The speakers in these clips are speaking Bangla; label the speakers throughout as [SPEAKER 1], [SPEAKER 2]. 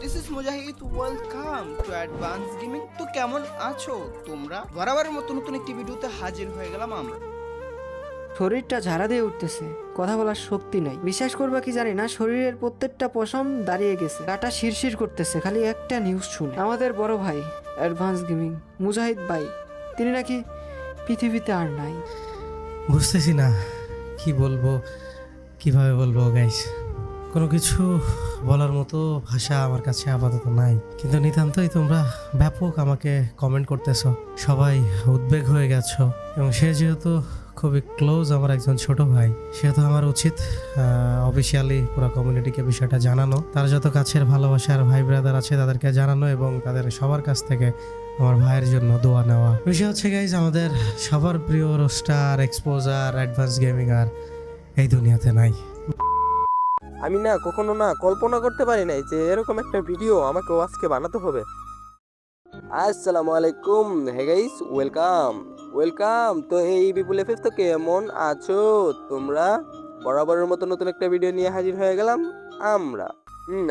[SPEAKER 1] This is Mujahid, welcome to advance gaming. তো কেমন আছো তোমরা? বরাবরের মতো নতুন একটি ভিডিওতে হাজির হয়ে গেলাম আমরা।
[SPEAKER 2] শরীরটা ঝাড়া দিয়ে উঠতেছে, কথা বলার শক্তি নাই। বিশ্বাস করবা কি জানি না, শরীরের প্রত্যেকটা পশম দাঁড়িয়ে গেছে, গাটা শিরশির করতেছে খালি একটা নিউজ শুনে। আমাদের বড় ভাই অ্যাডভান্স গেমিং মুজাহিদ ভাই, তিনি নাকি পৃথিবীতে আর নাই।
[SPEAKER 3] বুঝতেছি না কি বলবো, কিভাবে বলবো গাইস। কোনো কিছু বলার মতো ভাষা আমার কাছে আপাতত নাই, কিন্তু নিতান্তই তোমরা ব্যাপক আমাকে কমেন্ট করতেছো, সবাই উদ্বেগ হয়ে গেছো। এবং সে যেহেতু খুবই ক্লোজ আমার একজন ছোট ভাই, সেহেতু আমার উচিত অফিসিয়ালি পুরো কমিউনিটিকে বিষয়টা জানানো। তার যত কাছের ভালোবাসার ভাই ব্রাদার আছে তাদেরকে জানানো এবং তাদের সবার কাছ থেকে আমার ভাইয়ের জন্য দোয়া নেওয়া। বিষয় হচ্ছে গাইজ, আমাদের সবার প্রিয় রোস্টার এক্সপোজার অ্যাডভান্স গেমিং আর এই দুনিয়াতে নাই।
[SPEAKER 4] আমি কখনো কল্পনা করতে পারি নাই যে এরকম একটা ভিডিও আমাকেও আজকে বানাতে হবে। আসসালামু আলাইকুম, হে গাইস, ওয়েলকাম। তো এই বিপুল এফএস তো কেমন আছো তোমরা? বরাবরের মতো নতুন একটা ভিডিও নিয়ে হাজির হয়ে গেলাম আমরা।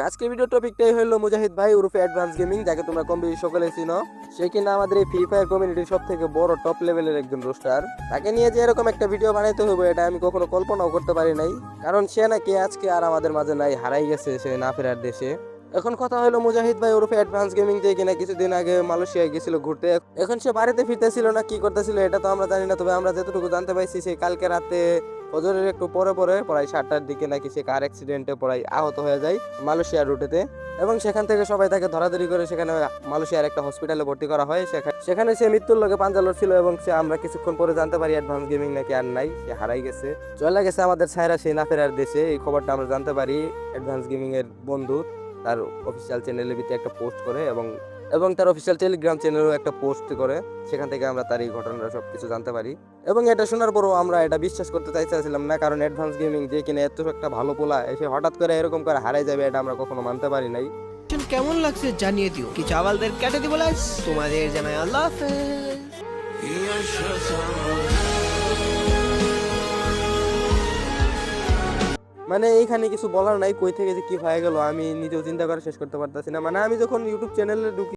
[SPEAKER 4] আজকের ভিডিও টপিকটাই হলো মুজাহিদ ভাই উরফে অ্যাডভান্স গেমিং, যাকে তোমরা কম বেশি সকলে চিনো। সে কিনা আমাদের এই ফ্রি ফায়ার কমিউনিটির সব থেকে বড় টপ লেভেলের একজন রোস্টার। তাকে নিয়ে যে এরকম একটা ভিডিও বানাইতে হবে এটা আমি কখনো কল্পনাও করতে পারি নাই, কারণ সে নাকি আজকে আর আমাদের মাঝে নাই, হারাই গেছে সে না ফেরার দেশে। এখন কথা হলো মুজাহিদ ভাই ওরফে অ্যাডভান্স গেমিং যে কিনা কিছুদিন আগে মালয়েশিয়ায় গেছিল ঘুরতে। এখন সে বাড়িতে ফিরতেছিল না কি করতেছিল এটা তো আমরা জানি না, তবে আমরা যতটুকু জানতে পাইছি সে কালকে রাতে ফজরের একটু পরে প্রায় 7টার দিকে নাকি সে কার অ্যাক্সিডেন্টে প্রায় আহত হয়ে যায় মালয়েশিয়ার রুটেতে। এবং সেখান থেকে সবাই তাকে ধরাধরি করে সেখানে মালয়েশিয়ার একটা হসপিটালে ভর্তি করা হয়। সেখানে সে মৃত্যুর লোকে পাঞ্জা লড়ছিল এবং সে আমরা কিছুক্ষণ পরে জানতে পারি অ্যাডভান্স গেমিং নাকি আর নাই, সে হারাই গেছে, চলে গেছে আমাদের ছায়রা সেই না ফেরার দেশে। এই খবরটা আমরা জানতে পারি অ্যাডভান্স গেমিং এর বন্ধু তার অফিসিয়াল চ্যানেলের ভিতরে একটা পোস্ট করে এবং তার অফিসিয়াল টেলিগ্রাম চ্যানেলেও একটা পোস্ট করে। সেখান থেকে আমরা তার এই ঘটনাটা সব কিছু জানতে পারি। এবং এটা শোনার পরও আমরা এটা বিশ্বাস করতে চাইছিলাম না, কারণ অ্যাডভান্স গেমিং যে কিনা এত একটা ভালো পোলা, এসে হঠাৎ করে এরকম করে হারাই যাবে এটা আমরা কখনো মানতে পারি নাই।
[SPEAKER 1] কেমন লাগছে জানিয়ে দিও, কিছু আওয়ালদের কেটে দিব। তোমাদের জানাই আল্লাহ হাফেজ।
[SPEAKER 4] মানে এইখানে কিছু বলার নাই, কই থেকে যে কি হয়ে গেল আমি নিজেও চিন্তা করে শেষ করতে পারতেছি না। মানে আমি যখন ইউটিউব চ্যানেলে ঢুকি